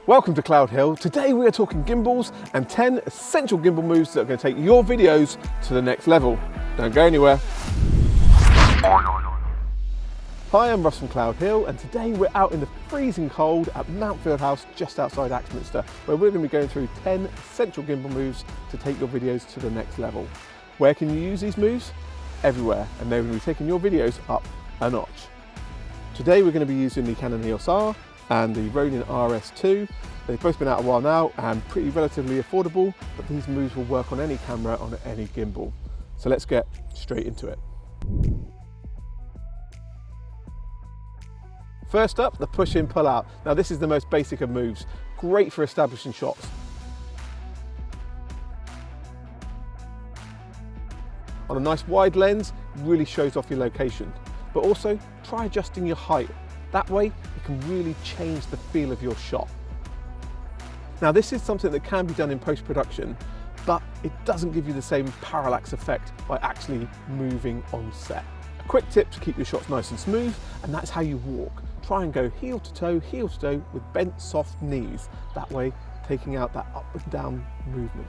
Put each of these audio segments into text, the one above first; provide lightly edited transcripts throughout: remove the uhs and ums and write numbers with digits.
Welcome to Cloudhill. Today we are talking gimbals and 10 essential gimbal moves that are going to take your videos to the next level. Don't go anywhere. Hi, I'm Russ from Cloudhill, and today we're out in the freezing cold at Mountfield House just outside Axminster, where we're going to be going through 10 essential gimbal moves to take your videos to the next level. Where can you use these moves? Everywhere, and they're going to be taking your videos up a notch. Today we're going to be using the Canon EOS R and the Ronin RS2. They've both been out a while now and pretty relatively affordable, but these moves will work on any camera, on any gimbal. So let's get straight into it. First up, the push in, pull out. Now this is the most basic of moves, great for establishing shots. On a nice wide lens, really shows off your location, but also try adjusting your height. That way, it can really change the feel of your shot. Now this is something that can be done in post-production, but it doesn't give you the same parallax effect by actually moving on set. A quick tip to keep your shots nice and smooth, and that's how you walk. Try and go heel to toe with bent soft knees. That way, taking out that up and down movement.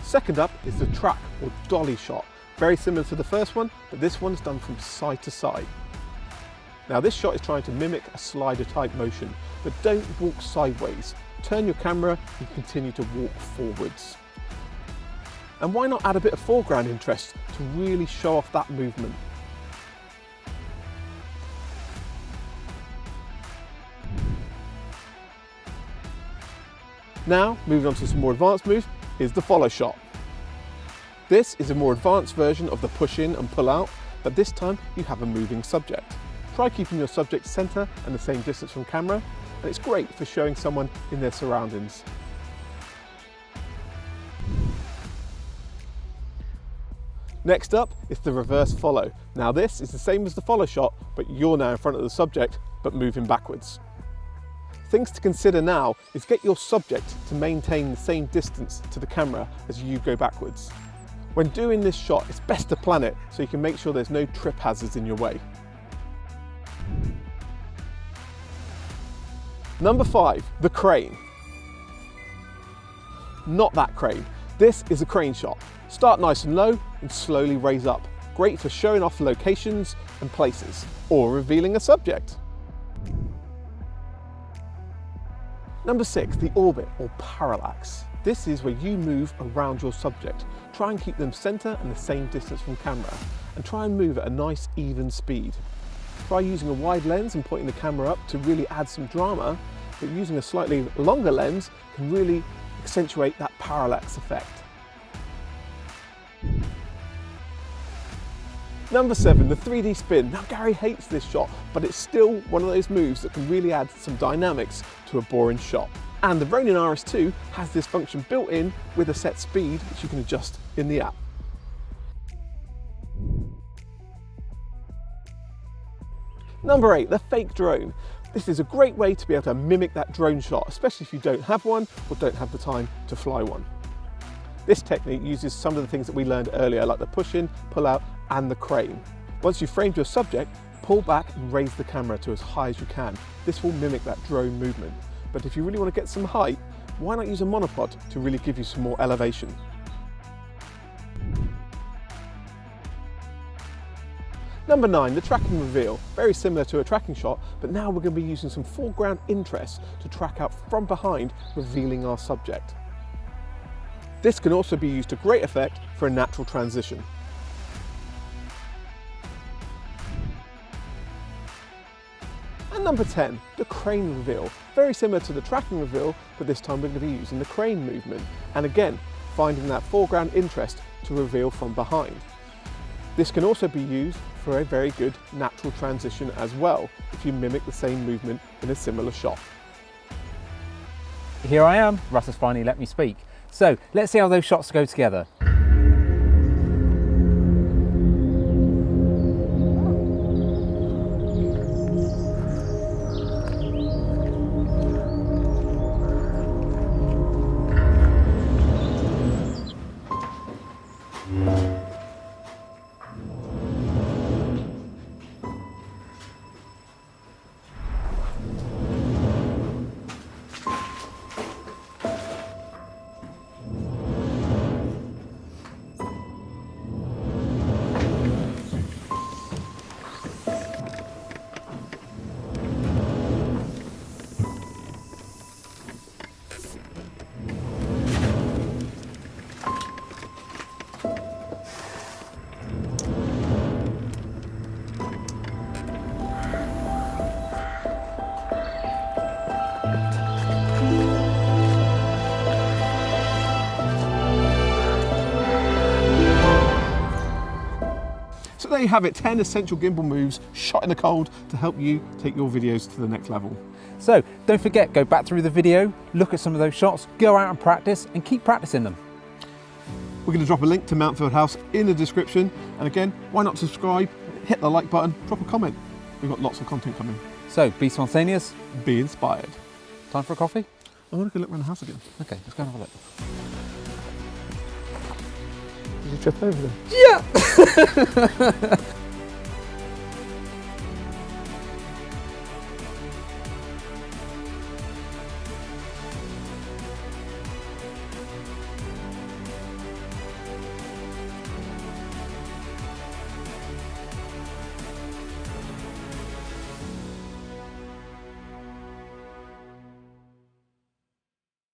Second up is the track or dolly shot. Very similar to the first one, but this one's done from side to side. Now this shot is trying to mimic a slider type motion, but don't walk sideways. Turn your camera and continue to walk forwards. And why not add a bit of foreground interest to really show off that movement? Now, moving on to some more advanced moves, is the follow shot. This is a more advanced version of the push in and pull out, but this time you have a moving subject. Try keeping your subject center and the same distance from camera, and it's great for showing someone in their surroundings. Next up is the reverse follow. Now this is the same as the follow shot, but you're now in front of the subject, but moving backwards. Things to consider now is get your subject to maintain the same distance to the camera as you go backwards. When doing this shot, it's best to plan it so you can make sure there's no trip hazards in your way. Number 5, the crane. Not that crane. This is a crane shot. Start nice and low and slowly raise up. Great for showing off locations and places, or revealing a subject. Number 6, the orbit or parallax. This is where you move around your subject. Try and keep them center and the same distance from camera, and try and move at a nice even speed. Try using a wide lens and pointing the camera up to really add some drama, but using a slightly longer lens can really accentuate that parallax effect. Number 7, the 3D spin. Now Gary hates this shot, but it's still one of those moves that can really add some dynamics to a boring shot. And the Ronin RS2 has this function built in with a set speed, which you can adjust in the app. Number 8, the fake drone. This is a great way to be able to mimic that drone shot, especially if you don't have one or don't have the time to fly one. This technique uses some of the things that we learned earlier, like the push in, pull out, and the crane. Once you've framed your subject, pull back and raise the camera to as high as you can. This will mimic that drone movement. But if you really want to get some height, why not use a monopod to really give you some more elevation? Number 9, the tracking reveal. Very similar to a tracking shot, but now we're going to be using some foreground interest to track out from behind, revealing our subject. This can also be used to great effect for a natural transition. And number 10, the crane reveal. Very similar to the tracking reveal, but this time we're going to be using the crane movement. And again, finding that foreground interest to reveal from behind. This can also be used for a very good natural transition as well, if you mimic the same movement in a similar shot. Here I am, Russ has finally let me speak. So let's see how those shots go together. there you have it, 10 essential gimbal moves shot in the cold to help you take your videos to the next level. So don't forget, go back through the video, look at some of those shots, go out and practice, and keep practicing them. We're going to drop a link to Mountfield House in the description. And again, why not subscribe, hit the like button, drop a comment. We've got lots of content coming. So be spontaneous. Be inspired. Time for a coffee? I want to go look around the house again. Okay, let's go and have a look. Did you trip over there? Yeah!